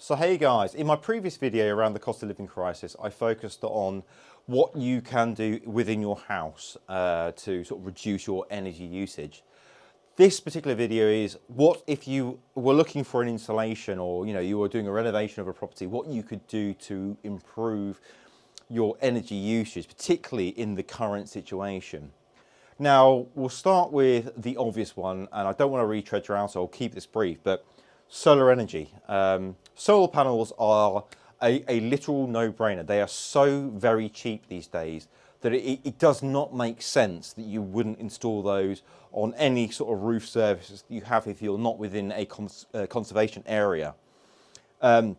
So hey guys, in my previous video around the cost of living crisis, I focused on what you can do within your house to sort of reduce your energy usage. This particular video is what if you were looking for an installation or you were doing a renovation of a property, what you could do to improve your energy usage, particularly in the current situation. Now, we'll start with the obvious one, and I don't want to retread around, so I'll keep this brief, but solar energy. Solar panels are a literal no-brainer. They are so very cheap these days that it does not make sense that you wouldn't install those on any sort of roof surface that you have if you're not within a conservation area. I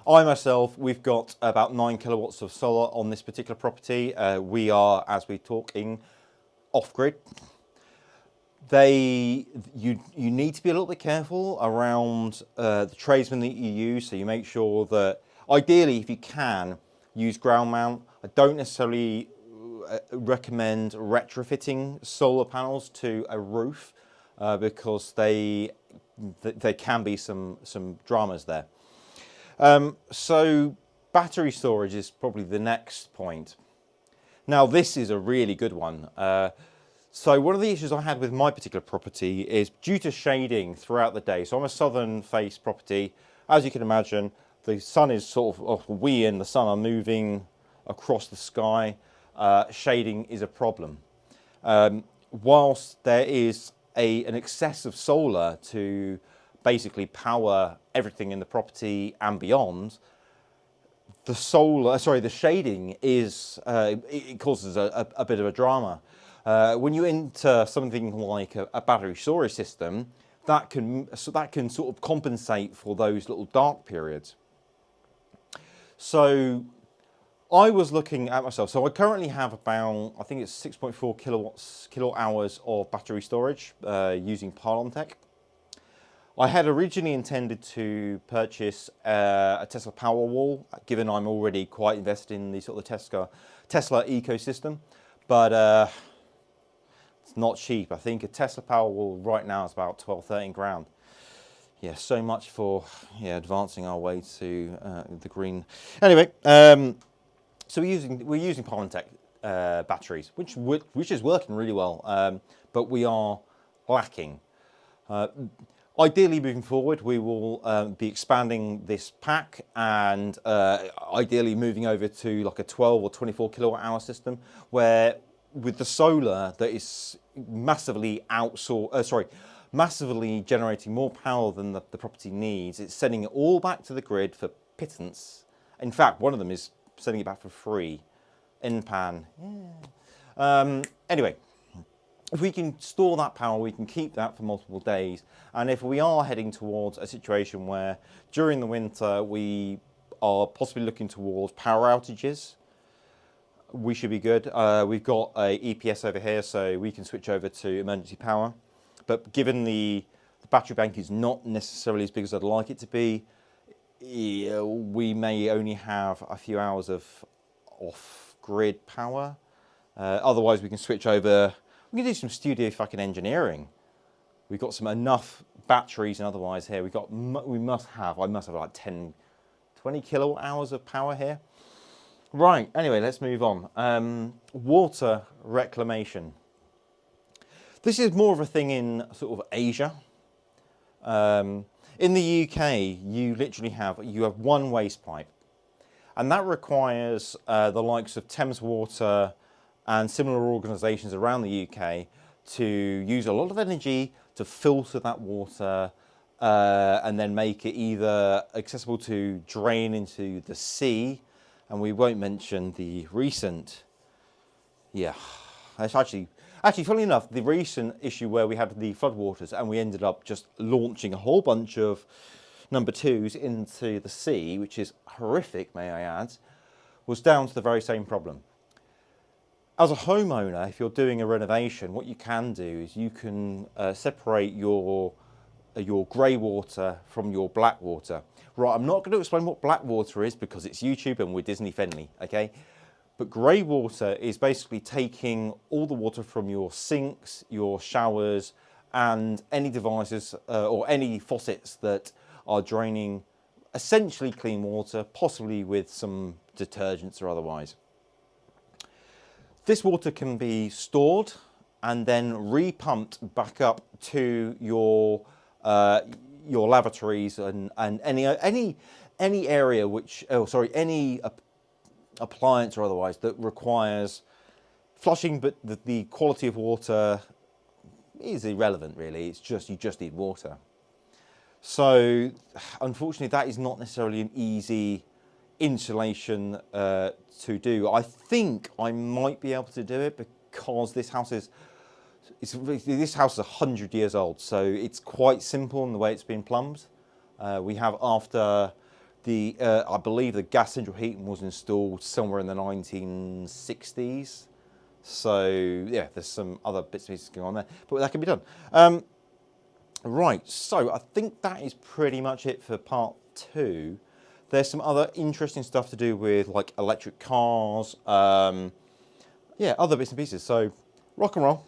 myself, we've got about 9 kilowatts of solar on this particular property. We are, as we're talking, off-grid. You need to be a little bit careful around the tradesmen that you use, so you make sure that, ideally, if you can, use ground mount. I don't necessarily recommend retrofitting solar panels to a roof because there can be some dramas there. So battery storage is probably the next point. Now, this is a really good one. So one of the issues I had with my particular property is due to shading throughout the day. So I'm a southern face property. As you can imagine, the sun is we and the sun are moving across the sky. Shading is a problem. Whilst there is an excess of solar to basically power everything in the property and beyond, the shading is, it causes a bit of a drama. When you enter something like a battery storage system, that can sort of compensate for those little dark periods. So I was looking at myself. So I currently have about, I think it's 6.4 kilowatt hours of battery storage using Tech. I had originally intended to purchase a Tesla Powerwall, given I'm already quite invested in the sort of Tesla ecosystem, but it's not cheap. I think a Tesla Powerwall right now is about 12, 13 grand. Yeah, so much for advancing our way to the green. Anyway, so we're using Tech batteries, which is working really well, but we are lacking. Ideally, moving forward, we will be expanding this pack and ideally moving over to like a 12 or 24 kilowatt hour system, where with the solar that is massively generating more power than the property needs, it's sending it all back to the grid for pittance. In fact, one of them is sending it back for free in pan. Yeah. Anyway. If we can store that power, we can keep that for multiple days. And if we are heading towards a situation where during the winter we are possibly looking towards power outages, we should be good. We've got a EPS over here, so we can switch over to emergency power. But given the battery bank is not necessarily as big as I'd like it to be, we may only have a few hours of off-grid power. Otherwise, we can switch over. We can do some studio fucking engineering. We've got enough batteries and otherwise here. I must have like 10, 20 kilowatt hours of power here. Right, anyway, let's move on. Water reclamation. This is more of a thing in sort of Asia. In the UK, you have one waste pipe. And that requires the likes of Thames Water and similar organisations around the UK to use a lot of energy to filter that water and then make it either accessible to drain into the sea. And we won't mention the recent, it's actually, funnily enough, the recent issue where we had the floodwaters and we ended up just launching a whole bunch of number twos into the sea, which is horrific, may I add, was down to the very same problem. As a homeowner, if you're doing a renovation, what you can do is you can separate your grey water from your black water. Right, I'm not going to explain what black water is because it's YouTube and we're Disney friendly, okay? But grey water is basically taking all the water from your sinks, your showers, and any devices or any faucets that are draining essentially clean water, possibly with some detergents or otherwise. This water can be stored and then repumped back up to your lavatories and any area which, any appliance or otherwise that requires flushing, but the quality of water is irrelevant really. It's just, you just need water. So unfortunately that is not necessarily an easy installation to do. I think I might be able to do it because this house is 100 years old, so it's quite simple in the way it's been plumbed. We have, after the I believe the gas central heating was installed somewhere in the 1960s. So yeah, there's some other bits and pieces going on there, but that can be done. Right, so I think that is pretty much it for part 2. There's some other interesting stuff to do with like electric cars, yeah, other bits and pieces. So rock and roll.